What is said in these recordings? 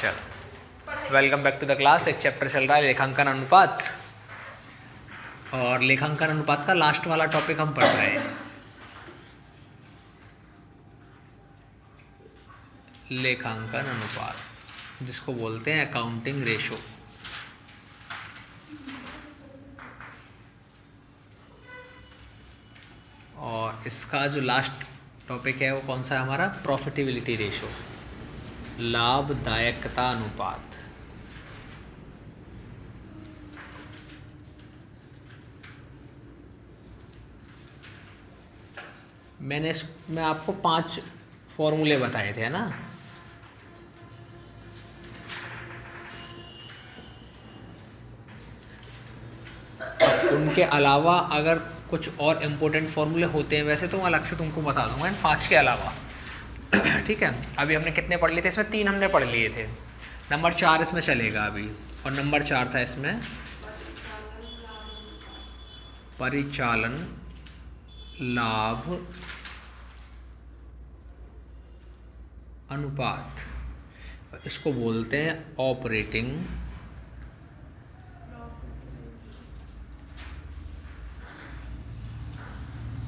चलो, welcome back to the class. एक chapter चल रहा है लेखांकन अनुपात, और लेखांकन अनुपात का लास्ट वाला टॉपिक हम पढ़ रहे हैं। लेखांकन अनुपात, जिसको बोलते हैं अकाउंटिंग रेशो। और इसका जो लास्ट टॉपिक है वो कौन सा है हमारा? प्रॉफिटेबिलिटी रेशो, लाभदायकता अनुपात। मैंने इसमें आपको 5 फॉर्मूले बताए थे, है ना? उनके अलावा अगर कुछ और इम्पोर्टेंट फॉर्मूले होते हैं वैसे तो मैं अलग से तुमको बता दूंगा इन 5 के अलावा। ठीक है, अभी हमने कितने पढ़ लिए थे? इसमें 3 हमने पढ़ लिए थे। नंबर 4 इसमें चलेगा अभी, और नंबर 4 था इसमें परिचालन लाभ अनुपात। इसको बोलते हैं ऑपरेटिंग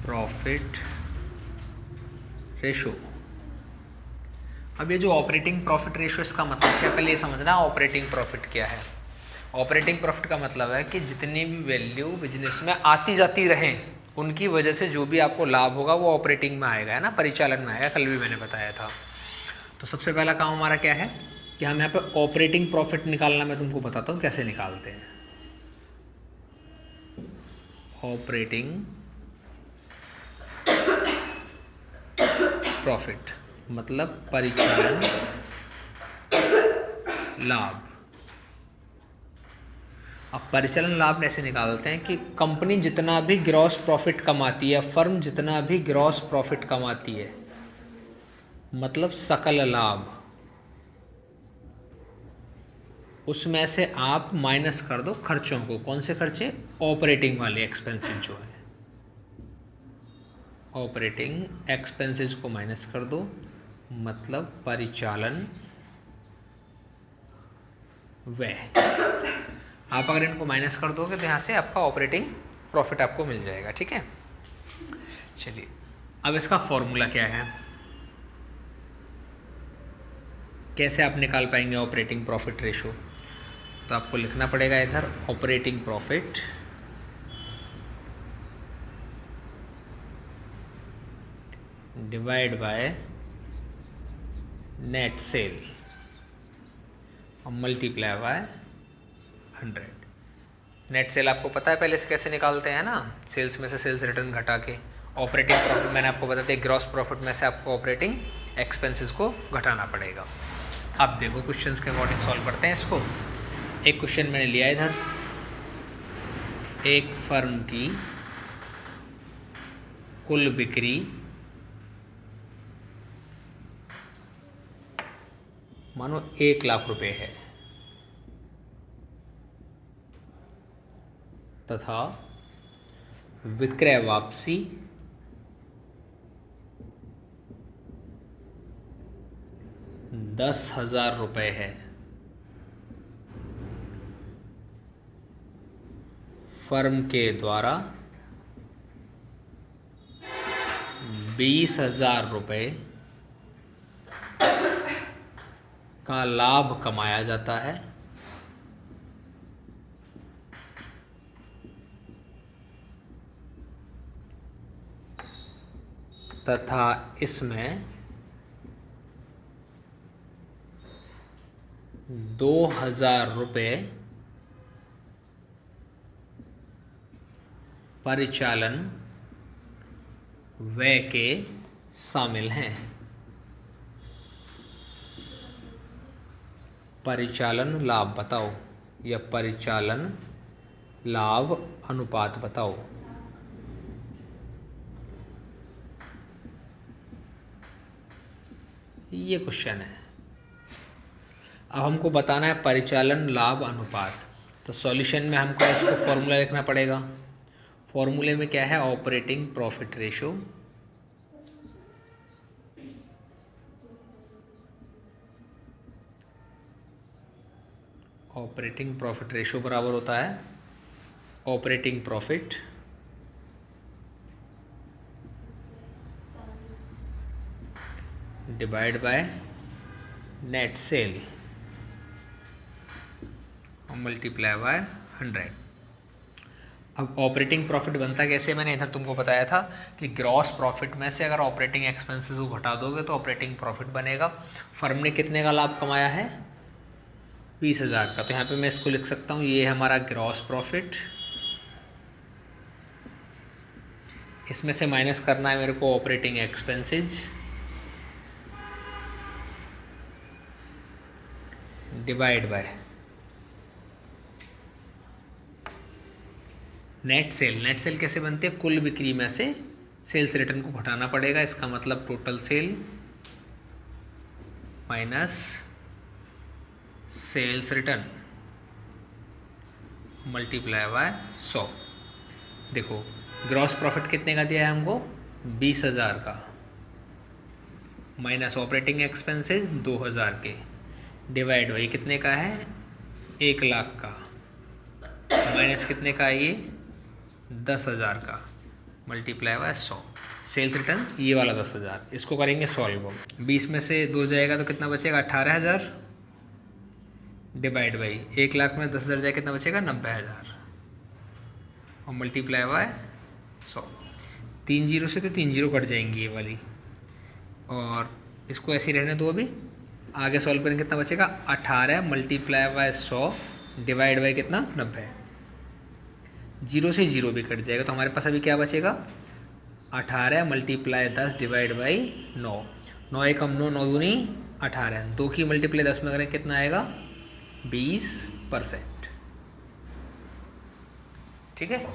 प्रॉफिट रेशो। अब ये जो ऑपरेटिंग प्रॉफिट रेशो, इसका मतलब क्या? पहले ये समझना ऑपरेटिंग प्रॉफिट क्या है। ऑपरेटिंग प्रॉफिट का मतलब है कि जितनी भी वैल्यू बिजनेस में आती जाती रहें, उनकी वजह से जो भी आपको लाभ होगा वो ऑपरेटिंग में आएगा, है ना, परिचालन में आएगा। कल भी मैंने बताया था। तो सबसे पहला काम हमारा क्या है कि हम यहाँ पे ऑपरेटिंग प्रॉफिट निकालना, मैं तुमको बताता हूँ कैसे निकालते हैं। ऑपरेटिंग प्रॉफिट मतलब परिचालन लाभ। अब परिचालन लाभ ऐसे निकालते हैं कि कंपनी जितना भी ग्रॉस प्रॉफिट कमाती है, फर्म जितना भी ग्रॉस प्रॉफिट कमाती है, मतलब सकल लाभ, उसमें से आप माइनस कर दो खर्चों को। कौन से खर्चे? ऑपरेटिंग वाले एक्सपेंसेस जो है, ऑपरेटिंग एक्सपेंसेस को माइनस कर दो, मतलब परिचालन व्यय। आप अगर इनको माइनस कर दोगे तो यहाँ से आपका ऑपरेटिंग प्रॉफिट आपको मिल जाएगा। ठीक है, चलिए अब इसका फॉर्मूला क्या है, कैसे आप निकाल पाएंगे ऑपरेटिंग प्रॉफिट रेशो? तो आपको लिखना पड़ेगा इधर operating profit divide by net cell और मल्टीप्लाई बाय 100। नेट सेल आपको पता है पहले से कैसे निकालते हैं ना, सेल्स में से सेल्स रिटर्न घटा के। ऑपरेटिंग प्रॉफिट मैंने आपको बता दिया, ग्रॉस प्रॉफिट में से आपको ऑपरेटिंग एक्सपेंसेस को घटाना पड़ेगा। अब देखो क्वेश्चंस के अकॉर्डिंग सॉल्व करते हैं इसको। एक क्वेश्चन मैंने लिया इधर, एक फर्म की कुल बिक्री मानो 1 लाख रुपए है, तथा विक्रय वापसी 10,000 रुपये है। फर्म के द्वारा 20,000 रुपये का लाभ कमाया जाता है, तथा इसमें 2,000 रुपये परिचालन व्यय के शामिल हैं। परिचालन लाभ बताओ या परिचालन लाभ अनुपात बताओ। ये क्वेश्चन है। अब हमको बताना है परिचालन लाभ अनुपात, तो सॉल्यूशन में हमको इसको फॉर्मूला लिखना पड़ेगा। फॉर्मूले में क्या है? Operating profit ratio operating profit ratio बराबर होता है operating profit divide by net cell और मल्टीप्लाई बाय 100। अब ऑपरेटिंग प्रॉफिट बनता कैसे, मैंने इधर तुमको बताया था कि ग्रॉस प्रॉफिट में से अगर ऑपरेटिंग एक्सपेंसेस को घटा दोगे तो ऑपरेटिंग प्रॉफिट बनेगा। फर्म ने कितने का लाभ कमाया है, 20,000 का। तो यहाँ पे मैं इसको लिख सकता हूँ, ये है हमारा ग्रॉस प्रॉफिट, इसमें से माइनस करना है मेरे को operating expenses divide by net cell. Net cell कैसे बनती है, कुल बिक्री में से सेल्स रिटर्न को घटाना पड़ेगा। इसका मतलब total sale minus sales return multiply by 100। देखो ग्रॉस प्रॉफिट कितने का दिया है हमको, 20,000 का, माइनस ऑपरेटिंग एक्सपेंसेस 2,000 के, डिवाइड बाई कितने का है, 1,00,000 का, माइनस कितने का है ये, 10,000 का, मल्टीप्लाई बाय 100। सेल्स रिटर्न ये वाला 10,000, इसको करेंगे सॉल्व। 20 में से 2 जाएगा तो कितना बचेगा, 18,000, डिवाइड बाई 1,00,000 में 10,000 जाएगा कितना बचेगा, 90,000, और मल्टीप्लाई बाय 100। 3 जीरो से तो 3 जीरो कट जाएंगी ये वाली, और इसको ऐसे ही रहने दो। अभी आगे सॉल्व करेंगे कितना बचेगा, 18 मल्टीप्लाई बाय 100 डिवाइड बाई कितना, 90। जीरो से जीरो भी कट जाएगा, तो हमारे पास अभी क्या बचेगा, 18 मल्टीप्लाई 10 डिवाइड बाई 9। 9 एकम 9, 9 दूनी 18, 2 की मल्टीप्लाई 10 में करें कितना आएगा, 20%। ठीक है।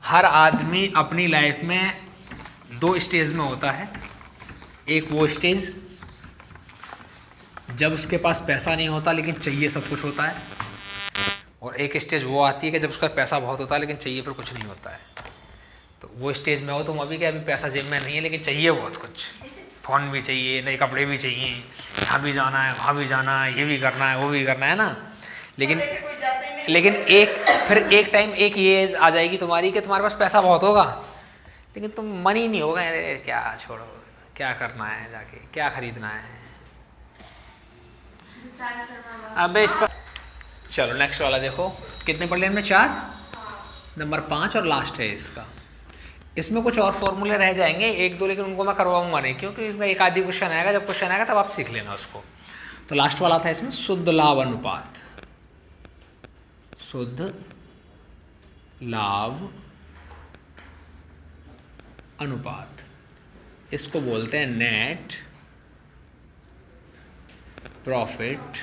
हर आदमी अपनी लाइफ में 2 स्टेज में होता है। एक वो स्टेज जब उसके पास पैसा नहीं होता लेकिन चाहिए सब कुछ होता है, और एक स्टेज वो आती है कि जब उसका पैसा बहुत होता है लेकिन चाहिए फिर कुछ नहीं होता है। तो वो स्टेज में हो तुम अभी, क्या अभी पैसा जेब में नहीं है लेकिन चाहिए बहुत कुछ, फ़ोन भी चाहिए, नए कपड़े भी चाहिए, यहाँ भी जाना है, वहाँ भी जाना है, ये भी करना है, वो भी करना है ना। लेकिन एक टाइम एक ये एज आ जाएगी तुम्हारी कि तुम्हारे पास पैसा बहुत होगा लेकिन तुम मन ही नहीं होगा, अरे क्या छोड़ो, क्या करना है, जाके क्या खरीदना है। अब इसका चलो नेक्स्ट वाला देखो, कितने पढ़ लिए हमने, 4, नंबर 5 और लास्ट है इसका। इसमें कुछ और फॉर्मूले रह जाएंगे 1-2, लेकिन उनको मैं करवाऊंगा नहीं, क्योंकि इसमें एक आधी क्वेश्चन आएगा, जब क्वेश्चन आएगा तब आप सीख लेना उसको। तो लास्ट वाला था इसमें शुद्ध लाभ अनुपात, शुद्ध लाभ अनुपात, इसको बोलते हैं नेट प्रॉफिट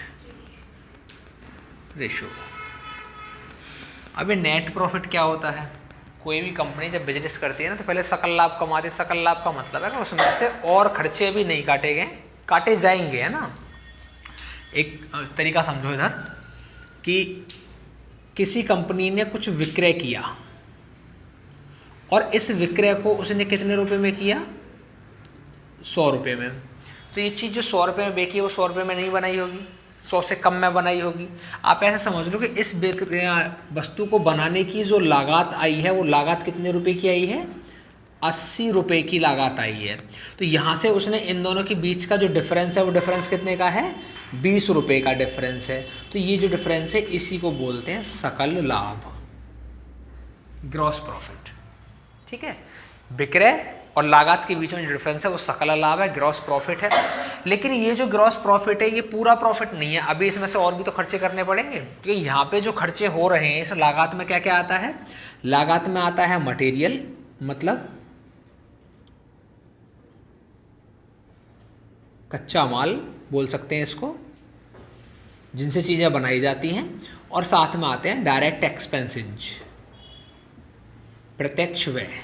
रेशो। अब ये नेट प्रॉफिट क्या होता है, कोई भी कंपनी जब बिजनेस करती है ना तो पहले सकल लाभ कमाती है। सकल लाभ का मतलब है कि उसमें से और खर्चे भी नहीं काटे गए, काटे जाएंगे, है ना। एक तरीका समझो इधर कि किसी कंपनी ने कुछ विक्रय किया और इस विक्रय को उसने कितने रुपए में किया, 100 रुपये में। तो ये चीज़ जो 100 रुपये में बेची है वो 100 रुपये में नहीं बनाई होगी, 100 से कम में बनाई होगी। आप ऐसे समझ लो कि इस वस्तु को बनाने की जो लागत आई है वो लागत कितने रुपए की आई है, 80 रुपये की लागत आई है। तो यहाँ से उसने इन दोनों के बीच का जो डिफरेंस है वो डिफरेंस कितने का है, 20 रुपये का डिफरेंस है। तो ये जो डिफरेंस है इसी को बोलते हैं सकल लाभ, ग्रॉस प्रॉफिट। ठीक है, विक्रय और लागत के बीच में जो डिफरेंस है वो सकल लाभ है, ग्रॉस प्रॉफिट है। लेकिन ये जो ग्रॉस प्रॉफिट है ये पूरा प्रॉफिट नहीं है, अभी इसमें से और भी तो खर्चे करने पड़ेंगे, क्योंकि यहाँ पे जो खर्चे हो रहे हैं इस लागत में क्या क्या आता है, लागत में आता है मटेरियल, मतलब कच्चा माल बोल सकते हैं इसको, जिनसे चीज़ें बनाई जाती हैं, और साथ में आते हैं डायरेक्ट एक्सपेंसेज, प्रत्यक्ष व्यय।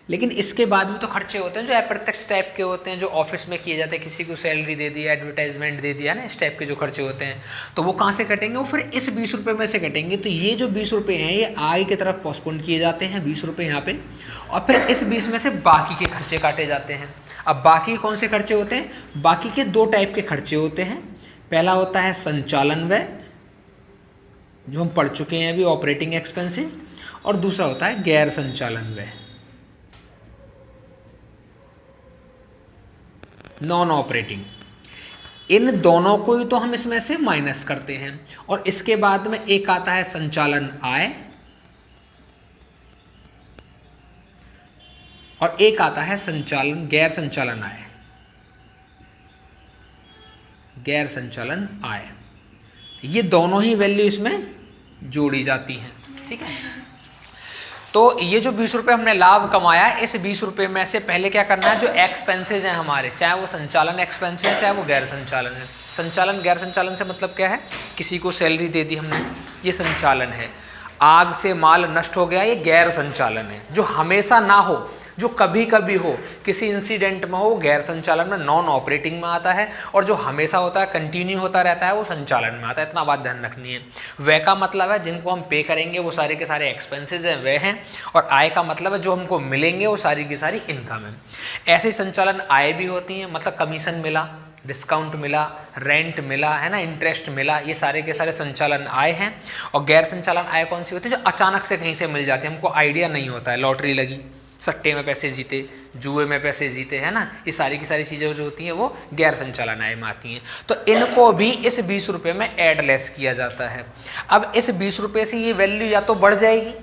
लेकिन इसके बाद भी तो खर्चे होते हैं जो अप्रत्यक्ष टाइप के होते हैं, जो ऑफिस में किए जाते हैं, किसी को सैलरी दे दी, एडवर्टाइजमेंट दे दिया ना, इस टाइप के जो खर्चे होते हैं, तो वो कहाँ से कटेंगे? वो फिर इस 20 रुपये में से कटेंगे। तो ये जो 20 रुपये हैं ये आय की तरफ पोस्टपोन किए जाते हैं, 20 रुपये यहाँ पे, और फिर इस 20 में से बाकी के खर्चे काटे जाते हैं। अब बाकी कौन से खर्चे होते हैं? बाकी के 2 टाइप के खर्चे होते हैं। पहला होता है संचालन व्यय, जो हम पढ़ चुके हैं अभी, ऑपरेटिंग एक्सपेंसेस, और दूसरा होता है गैर संचालन व्यय, नॉन ऑपरेटिंग। इन दोनों को ही तो हम इसमें से माइनस करते हैं, और इसके बाद में एक आता है संचालन आय और एक आता है संचालन गैर संचालन आय, गैर संचालन आय। ये दोनों ही वैल्यू इसमें जोड़ी जाती हैं, ठीक है। तो ये जो 20 रुपये हमने लाभ कमाया, इस 20 रुपये में से पहले क्या करना है, जो एक्सपेंसेस हैं हमारे, चाहे वो संचालन एक्सपेंसेस है चाहे वो गैर संचालन है। संचालन गैर संचालन से मतलब क्या है? किसी को सैलरी दे दी हमने, ये संचालन है। आग से माल नष्ट हो गया, ये गैर संचालन है। जो हमेशा ना हो, जो कभी कभी हो, किसी इंसिडेंट में हो, वो गैर संचालन में, नॉन ऑपरेटिंग में आता है। और जो हमेशा होता है, कंटिन्यू होता रहता है, वो संचालन में आता है। इतना बात ध्यान रखनी है। व्यय का मतलब है जिनको हम पे करेंगे वो सारे के सारे एक्सपेंसेस हैं, व्यय हैं। और आय का मतलब है जो हमको मिलेंगे वो सारी की सारी इनकम है। ऐसे ही संचालन आय भी होती हैं, मतलब कमीशन मिला, डिस्काउंट मिला, रेंट मिला, है ना, इंटरेस्ट मिला, ये सारे के सारे संचालन आय हैं। और गैर संचालन आय कौन सी होती है? जो अचानक से कहीं से मिल जाती है, हमको आइडिया नहीं होता है, लॉटरी लगी, सट्टे में पैसे जीते, जुए में पैसे जीते, है ना, ये सारी की सारी चीज़ें जो होती हैं वो गैर संचालन आय में आती हैं। तो इनको भी इस 20 रुपये में ऐड लेस किया जाता है। अब इस 20 रुपये से ये वैल्यू या तो बढ़ जाएगी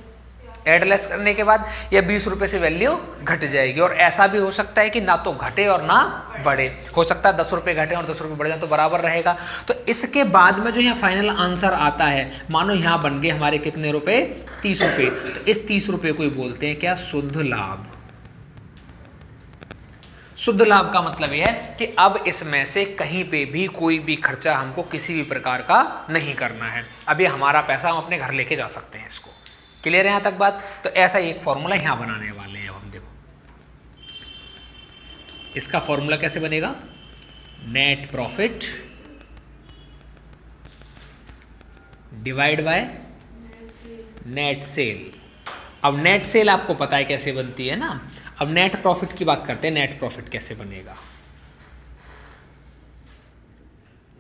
ऐड लेस करने के बाद, या 20 रुपये से वैल्यू घट जाएगी। और ऐसा भी हो सकता है कि ना तो घटे और ना बढ़े, हो सकता है 10 रुपये घटे और 10 रुपये बढ़ जाए तो बराबर रहेगा। तो इसके बाद में जो यहाँ फाइनल आंसर आता है, मानो यहाँ बन गए हमारे कितने रुपए? 30 रुपये। तो इस 30 रुपये को ही बोलते हैं क्या? शुद्ध लाभ। शुद्ध लाभ का मतलब यह है कि अब इसमें से कहीं पे भी कोई भी खर्चा हमको किसी भी प्रकार का नहीं करना है। अब ये हमारा पैसा, हम अपने घर लेके जा सकते हैं। इसको क्लियर है यहाँ तक बात? तो ऐसा एक फॉर्मूला यहाँ बनाने वाले हैं। अब हम देखो इसका फॉर्मूला कैसे बनेगा। Net profit divide by net cell. अब नेट सेल आपको पता है कैसे बनती है ना। अब नेट प्रॉफिट की बात करते हैं। नेट प्रॉफिट कैसे बनेगा?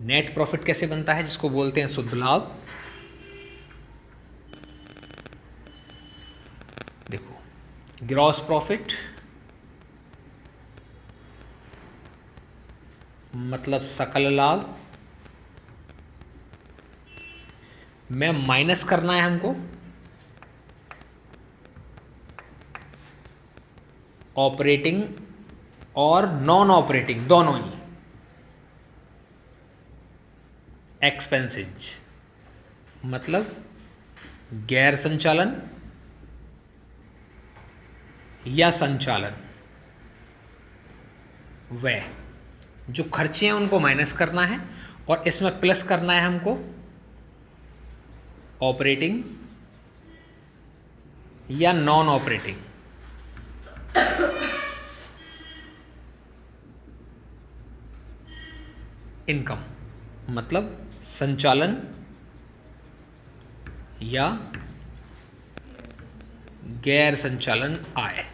नेट प्रॉफिट कैसे बनता है, जिसको बोलते हैं शुद्ध लाभ। देखो, ग्रॉस प्रॉफिट मतलब सकल लाभ में माइनस करना है हमको ऑपरेटिंग और नॉन ऑपरेटिंग दोनों ही एक्सपेंसेज, मतलब गैर संचालन या संचालन व्यय, जो खर्चे हैं उनको माइनस करना है और इसमें प्लस करना है हमको ऑपरेटिंग या नॉन ऑपरेटिंग। इनकम मतलब संचालन या गैर संचालन आय।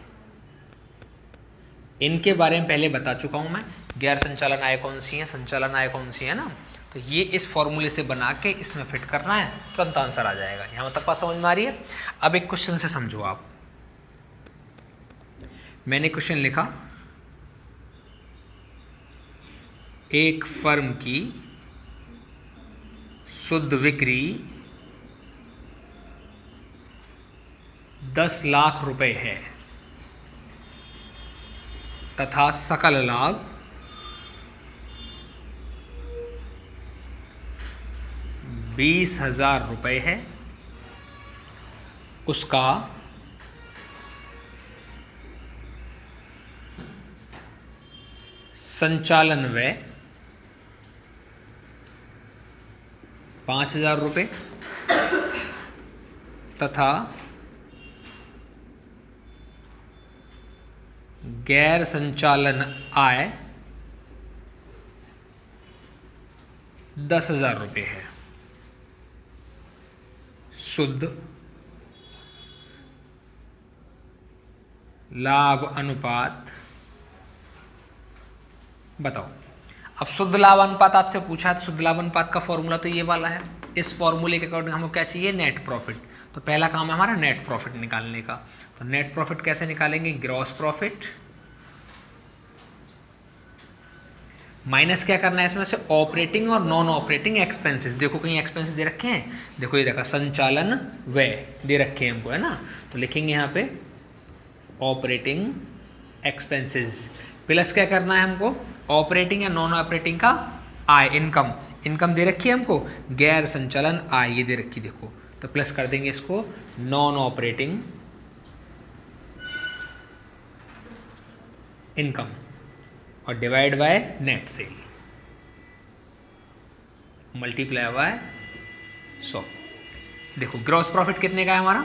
इनके बारे में पहले बता चुका हूं मैं। गैर संचालन आय कौन सी है, संचालन आय कौन सी है ना। तो ये इस फॉर्मूले से बना के इसमें फिट करना है, तुरंत आंसर आ जाएगा। यहां तक बात समझ में आ रही है। अब एक क्वेश्चन से समझो आप। मैंने क्वेश्चन लिखा, एक फर्म की शुद्ध बिक्री 10 लाख रुपए है तथा सकल लाभ 20,000 रुपए है। उसका संचालन व्यय 5,000 रुपये तथा गैर संचालन आय 10,000 रुपये है। शुद्ध लाभ अनुपात बताओ। अब शुद्ध लाभ अनुपात आपसे पूछा है तो शुद्ध लाभ अनुपात का फॉर्मूला तो ये वाला है। इस फॉर्मूले के अकॉर्डिंग हमको क्या चाहिए? Net profit. तो पहला काम है हमारा नेट प्रॉफिट निकालने का। तो नेट प्रॉफिट कैसे निकालेंगे? ग्रॉस प्रॉफिट माइनस क्या करना है इसमें से? ऑपरेटिंग और नॉन ऑपरेटिंग एक्सपेंसेस। देखो कहीं एक्सपेंसेस दे रखे हैं, देखो ये देखा संचालन व्यय दे रखे हैं हमको, है ना। तो लिखेंगे यहाँ पे ऑपरेटिंग एक्सपेंसेस प्लस क्या करना है हमको? ऑपरेटिंग या नॉन ऑपरेटिंग का आय, इनकम। इनकम दे रखी है हमको, गैर संचालन आय ये दे रखी, देखो। तो प्लस कर देंगे इसको नॉन ऑपरेटिंग इनकम और divide by net cell multiply by 100। देखो ग्रॉस प्रॉफिट कितने का है हमारा?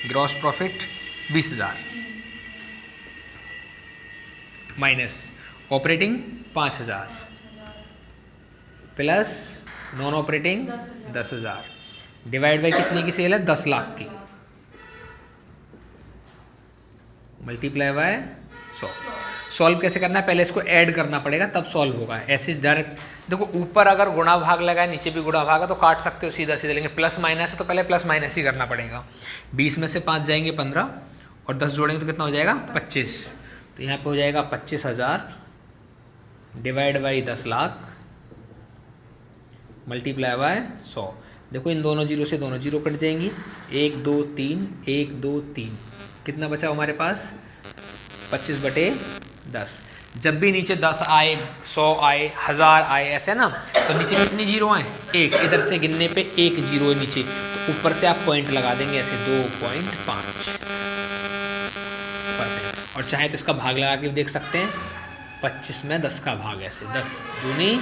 Gross profit 20,000 minus operating 5,000 plus non operating 10,000 divide by कितने की सेल है? 10 लाख की मल्टीप्लाई बाय 100। सॉल्व कैसे करना है? पहले इसको ऐड करना पड़ेगा तब सॉल्व होगा। ऐसे डायरेक्ट देखो ऊपर अगर गुणा भाग लगा है नीचे भी गुणा भाग है तो काट सकते हो सीधा सीधा, लेकिन प्लस माइनस है तो पहले प्लस माइनस ही करना पड़ेगा। 20 में से 5 जाएंगे 15 और 10 जोड़ेंगे तो कितना हो जाएगा? 25। तो यहाँ पे हो जाएगा 25,000 divide by 10 lakh multiply by 100। देखो इन दोनों जीरो से दोनों जीरो कट जाएंगी, 1 2 3 1 2 3 कितना बचा हमारे पास? 25/10। जब भी नीचे 10 आए 100 आए 1000 आए ऐसे ना तो नीचे कितनी जीरो हैं? 1। इधर से गिनने पे 1 जीरो है नीचे, तो ऊपर से आप पॉइंट लगा देंगे ऐसे 2.5%। और चाहे तो इसका भाग लगा के देख सकते हैं, 25 में 10 का भाग ऐसे 10 दूनी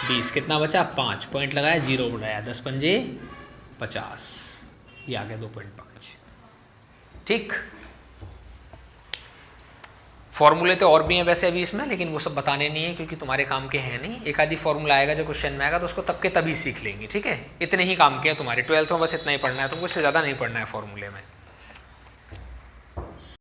20 कितना बचा? 5 पॉइंट लगाया, जीरो बढ़ाया, 10 पंजे 50, ये आ गया 2.5। ठीक। फॉर्मूले तो और भी हैं वैसे अभी इसमें, लेकिन वो सब बताने नहीं है क्योंकि तुम्हारे काम के हैं नहीं। एक आधी फॉर्मूला आएगा जो क्वेश्चन में आएगा तो उसको तब के तभी सीख लेंगे, ठीक है। इतने ही काम के हैं तुम्हारे 12th में, बस इतना ही पढ़ना है तुमको, इससे ज़्यादा नहीं पढ़ना है फॉर्मूले में।